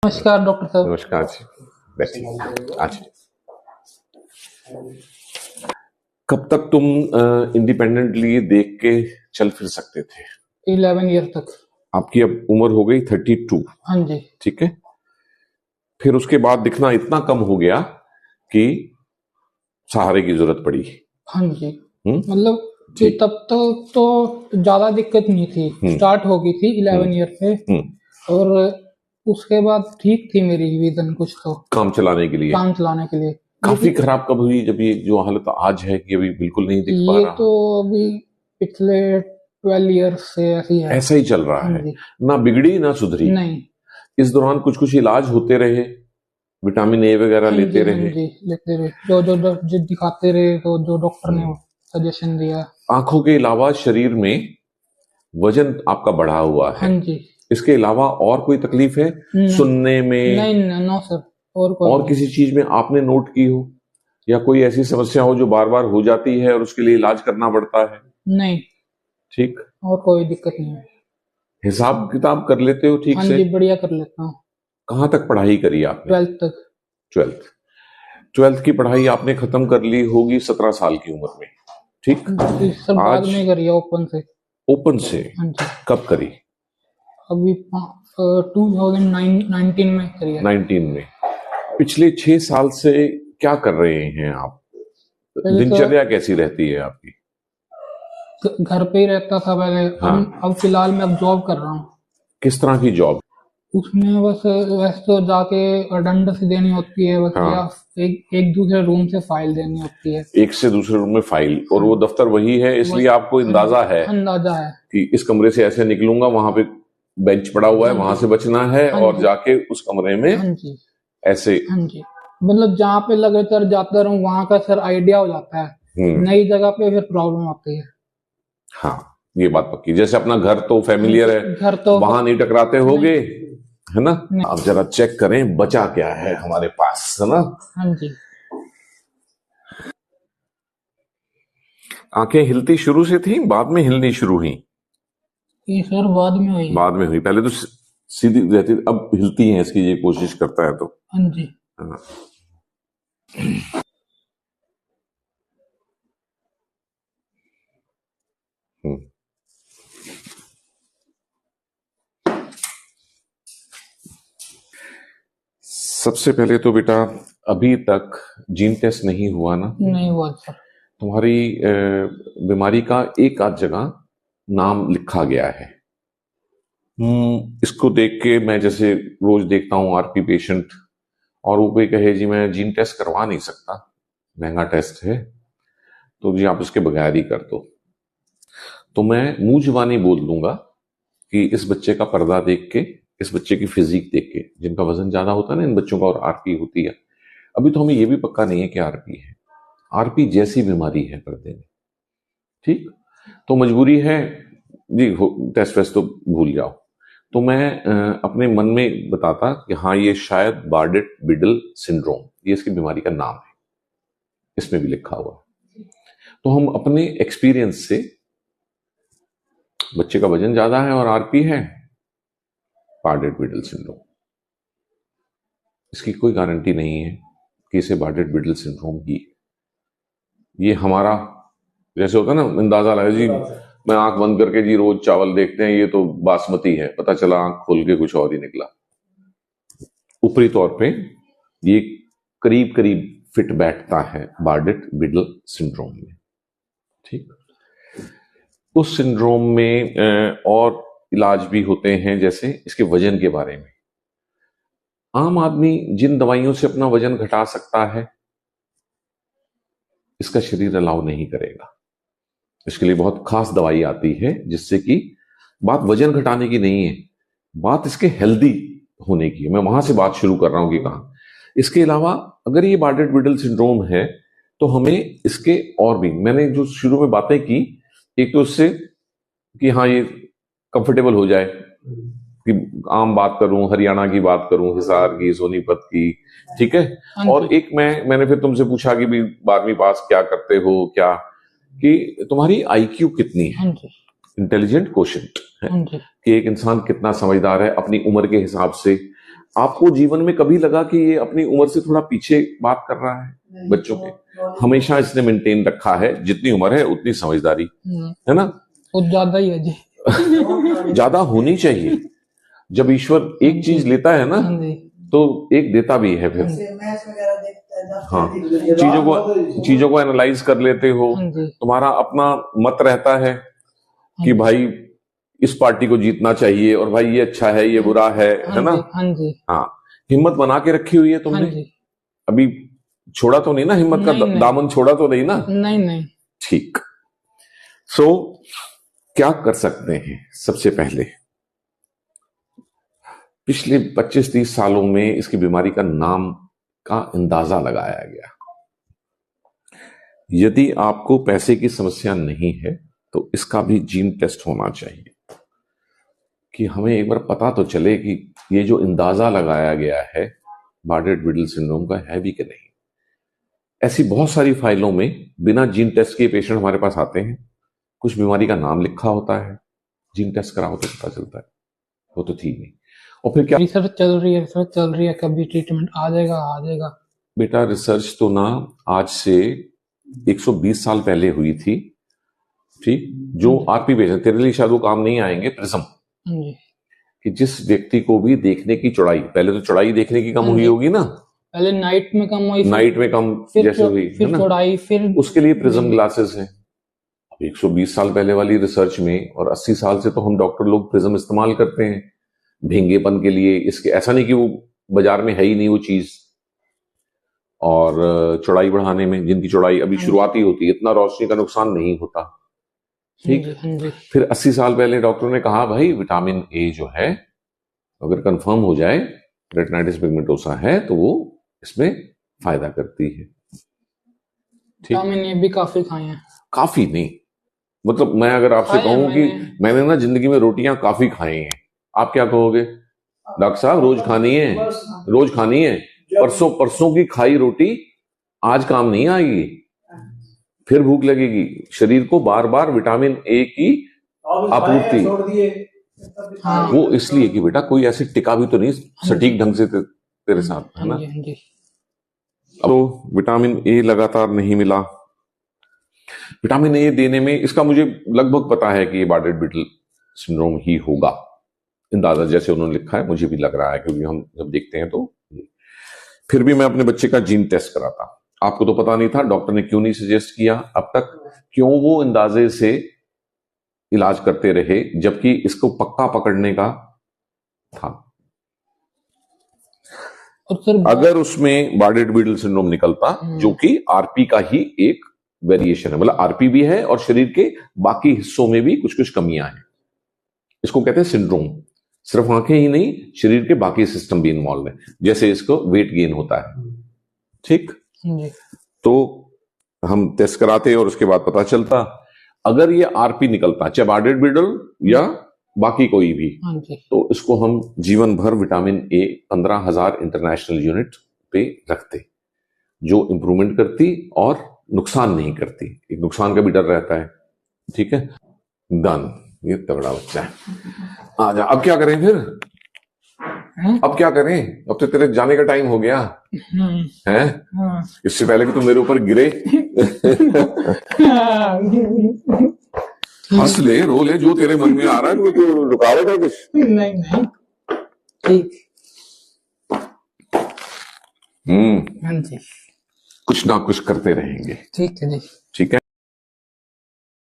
नमस्कार डॉक्टर साहब। नमस्कार जी। बैठिए। अच्छा, कब तक तुम इंडिपेंडेंटली देख के चल फिर सकते थे? 11 ईयर तक। आपकी अब उम्र हो गई 32। हाँ जी। ठीक है, फिर उसके बाद दिखना इतना कम हो गया कि सहारे की जरूरत पड़ी। हाँ जी। मतलब कि ठीक। तब तक तो ज्यादा दिक्कत नहीं थी, स्टार्ट हो गई थी 11 ईयर से। और उसके बाद ठीक थी मेरी विजन, कुछ तो काम चलाने के लिए। काम चलाने के लिए। काफी खराब कब हुई जब ये जो हालत आज है कि अभी बिल्कुल नहीं दिख पा ये रहा? तो अभी पिछले 12 ईयर से ऐसी है। ऐसा ही चल रहा हाँ है, जी। ना बिगड़ी ना सुधरी। नहीं। इस दौरान कुछ कुछ इलाज होते रहे, विटामिन ए वगैरह हाँ लेते जी, हाँ रहे, जी, लेते रहे। जो दिखाते रहे, तो जो डॉक्टर ने सजेशन दिया। आंखों के अलावा शरीर में वजन आपका बढ़ा हुआ है। हाँ जी। इसके अलावा और कोई तकलीफ है सुनने में? नहीं, नो सर, और कोई और नहीं। किसी चीज में आपने नोट की हो, या कोई ऐसी समस्या हो जो बार बार हो जाती है और उसके लिए इलाज करना पड़ता है? नहीं, ठीक। और कोई दिक्कत नहीं है। हिसाब किताब कर लेते हो ठीक हाँ से? जी, बढ़िया कर लेता हूँ। कहाँ तक पढ़ाई करी आपने? 12th तक। 12th। 12th की पढ़ाई आपने खत्म कर ली होगी 17 साल की उम्र में। ठीक। सर बाद आज में करी है, ओपन से। ओपन से? हाँ जी। कब करी? अभी 2019 में करी है। 19 में। पिछले 6 साल से क्या कर रहे हैं आप? दिनचर्या कैसी रहती है आपकी? घर पे ही रहता था पहले। हाँ। अब फिलहाल मैं अब जॉब कर रहा हूँ। किस तरह की जॉब? उसमें बस वैसे तो जाके अटेंडेंस देनी होती है बस। हाँ। या एक दूसरे रूम से फाइल देनी होती है। एक से दूसरे रूम में फाइल, और वो दफ्तर वही है, इसलिए आपको अंदाजा है कि इस कमरे से ऐसे निकलूंगा, वहां पे बेंच पड़ा हुआ है, वहां से बचना है और जाके उस कमरे में ऐसे। हाँ जी। मतलब जहाँ पे लगातार जाता रहूं वहां का सर आइडिया हो जाता है। नई जगह पे फिर प्रॉब्लम आती है। हाँ, ये बात पक्की। जैसे अपना घर तो फैमिलियर है, घर तो वहां नहीं टकराते होगे, है ना? अब जरा चेक करें बचा क्या है हमारे पास, है ना? हाँ जी। आंखें हिलती शुरू से थी, बाद में हिलनी शुरू हुई? ये सर बाद में हुई। बाद में हुई, पहले तो सीधी रहती, अब हिलती हैं, इसकी ये कोशिश करता है तो। हाँ जी। हाँ। सबसे पहले तो बेटा, अभी तक जीन टेस्ट नहीं हुआ ना? नहीं हुआ सर। तुम्हारी बीमारी का एक आध जगह नाम लिखा गया है। इसको देख के मैं जैसे रोज देखता हूँ आरपी पेशेंट, और वो कोई कहे जी मैं जीन टेस्ट करवा नहीं सकता, महंगा टेस्ट है, तो जी आप इसके बगैर ही कर दो, तो मैं मुंह जुबानी बोल दूंगा कि इस बच्चे का पर्दा देख के, इस बच्चे की फिजिक देख के, जिनका वजन ज्यादा होता है ना इन बच्चों का, और आरपी होती है, अभी तो हमें यह भी पक्का नहीं है कि आरपी है, आरपी जैसी बीमारी है पर्दे में। ठीक, तो मजबूरी है जी, टेस्ट वेस्ट तो भूल जाओ। तो मैं अपने मन में बताता कि हाँ ये शायद बार्डेट बिडल सिंड्रोम, ये इसकी बीमारी का नाम है, इसमें भी लिखा हुआ। तो हम अपने एक्सपीरियंस से, बच्चे का वजन ज्यादा है और आरपी है, बार्डेट बिडल सिंड्रोम, इसकी कोई गारंटी नहीं है कि इसे बार्डेट बिडल सिंड्रोम की। ये हमारा जैसे होता है ना, अंदाजा लगा जी, मैं आंख बंद करके जी रोज चावल देखते हैं, ये तो बासमती है, पता चला आंख खोल के कुछ और ही निकला। ऊपरी तौर पे ये करीब करीब फिट बैठता है बार्डेट बिडल सिंड्रोम में। ठीक, उस सिंड्रोम में और इलाज भी होते हैं, जैसे इसके वजन के बारे में। आम आदमी जिन दवाइयों से अपना वजन घटा सकता है, इसका शरीर अलाउ नहीं करेगा। इसके लिए बहुत खास दवाई आती है, जिससे कि बात वजन घटाने की नहीं है, बात इसके हेल्दी होने की है। मैं वहां से बात शुरू कर रहा हूं कि कहां। इसके अलावा अगर ये बार्डेट बिडल सिंड्रोम है, तो हमें इसके और भी, मैंने जो शुरू में बातें की, एक तो इससे कि हाँ ये कंफर्टेबल हो जाए, कि आम बात करूं, हरियाणा की बात करूं, हिसार की, सोनीपत की, ठीक है। और एक मैंने फिर तुमसे पूछा कि भी 12वीं पास क्या करते हो, क्या कि तुम्हारी आईक्यू कितनी है, इंटेलिजेंट कोशेंट है, कि एक इंसान कितना समझदार है अपनी उम्र के हिसाब से, आपको जीवन में कभी लगा कि ये अपनी उम्र से थोड़ा पीछे बात कर रहा है? बच्चों के हमेशा इसने मेंटेन रखा है, जितनी उम्र है उतनी समझदारी, है ना? कुछ ज्यादा ही है जी। ज्यादा होनी चाहिए। जब ईश्वर एक चीज लेता है ना हाँ जी। तो एक देता भी है फिर। हाँ, चीजों को एनालाइज कर लेते हो, हाँ जी। तुम्हारा अपना मत रहता है कि भाई इस पार्टी को जीतना चाहिए, और भाई ये अच्छा है ये बुरा है ना? हाँ जी। हाँ, हिम्मत बना के रखी हुई है हाँ तुमने। जी। अभी छोड़ा तो नहीं ना, हिम्मत का नहीं। दामन छोड़ा तो नहीं ना? नहीं। ठीक। सो क्या कर सकते हैं? सबसे पहले पिछले 25-30 सालों में इसकी बीमारी का नाम का अंदाजा लगाया गया। यदि आपको पैसे की समस्या नहीं है तो इसका भी जीन टेस्ट होना चाहिए, कि हमें एक बार पता तो चले कि ये जो अंदाजा लगाया गया है बार्डेट-बिडल सिंड्रोम का है भी कि नहीं। ऐसी बहुत सारी फाइलों में बिना जीन टेस्ट के पेशेंट हमारे पास आते हैं। कुछ बीमारी का नाम लिखा होता है, जीन टेस्ट कराओ तो पता चलता है वो तो थी नहीं। और फिर क्या रिसर्च चल रही है, कभी ट्रीटमेंट आ जाएगा। बेटा, रिसर्च तो ना आज से 120 साल पहले हुई थी, ठीक? जो आरपी पेशेंट, तेरे लिए शायद वो काम नहीं आएंगे, प्रिज्म, कि जिस व्यक्ति को भी देखने की चौड़ाई, पहले तो चौड़ाई देखने की कम हुई होगी ना, पहले नाइट में कम हुई, नाइट में कम जैसे हुई, फिर चौड़ाई, फिर उसके लिए प्रिज्म ग्लासेस हैं। 120 साल पहले वाली रिसर्च में और 80 साल से तो हम डॉक्टर लोग प्रिज्म इस्तेमाल करते हैं भींगेपन के लिए। इसके ऐसा नहीं कि वो बाजार में है ही नहीं वो चीज। और चौड़ाई बढ़ाने में, जिनकी चौड़ाई अभी शुरुआती होती है, इतना रोशनी का नुकसान नहीं होता, ठीक? फिर 80 साल पहले डॉक्टर ने कहा भाई विटामिन ए जो है अगर कंफर्म हो जाए रेटिनाइटिस पिगमेंटोसा है तो वो इसमें फायदा करती है, ठीक? विटामिन ए भी काफी खाए हैं। काफी नहीं, मतलब मैं अगर आपसे कहूं कि मैंने ना जिंदगी में रोटियां काफी खाई हैं, आप क्या कहोगे? डॉक्टर साहब रोज खानी है। परसों की खाई रोटी आज काम नहीं आएगी, फिर भूख लगेगी। शरीर को बार बार विटामिन ए की आपूर्ति, वो इसलिए कि बेटा कोई ऐसे टिका भी तो नहीं सटीक ढंग से तेरे साथ, है ना? अब विटामिन ए लगातार नहीं मिला। विटामिन ए देने में इसका मुझे लगभग पता है कि ये बार्डेट-बिडल सिंड्रोम ही होगा, अंदाजा जैसे उन्होंने लिखा है मुझे भी लग रहा है, क्योंकि हम जब देखते हैं तो। फिर भी मैं अपने बच्चे का जीन टेस्ट कराता। आपको तो पता नहीं था, डॉक्टर ने क्यों नहीं सजेस्ट किया अब तक? क्यों वो अंदाजे से इलाज करते रहे जबकि इसको पक्का पकड़ने का था? अगर उसमें बार्डेट-बिडल सिंड्रोम निकलता, जो कि आरपी का ही एक वेरिएशन है, मतलब आरपी भी है और शरीर के बाकी हिस्सों में भी कुछ कुछ कमियां हैं, इसको कहते हैं सिंड्रोम। सिर्फ आंखें ही नहीं, शरीर के बाकी सिस्टम भी इन्वॉल्व है, जैसे इसको वेट गेन होता है, ठीक? तो हम टेस्ट कराते और उसके बाद पता चलता। अगर ये आरपी निकलता, चाहे बार्डेट-बिडल या बाकी कोई भी, तो इसको हम जीवन भर विटामिन ए 15,000 इंटरनेशनल यूनिट पे रखते, जो इंप्रूवमेंट करती और नुकसान नहीं करती। एक नुकसान का भी डर रहता है, ठीक है? डन, ये तगड़ा बच्चा है। आ जा, अब क्या करें फिर? अब क्या करें? अब तो तेरे जाने का टाइम हो गया है। इससे पहले कि तुम मेरे ऊपर गिरे हंस ले, रो ले, जो तेरे मन में आ रहा है। कोई रुकावट है कुछ? नहीं, ठीक। हाँ जी, कुछ ना कुछ करते रहेंगे, ठीक है जी, ठीक है।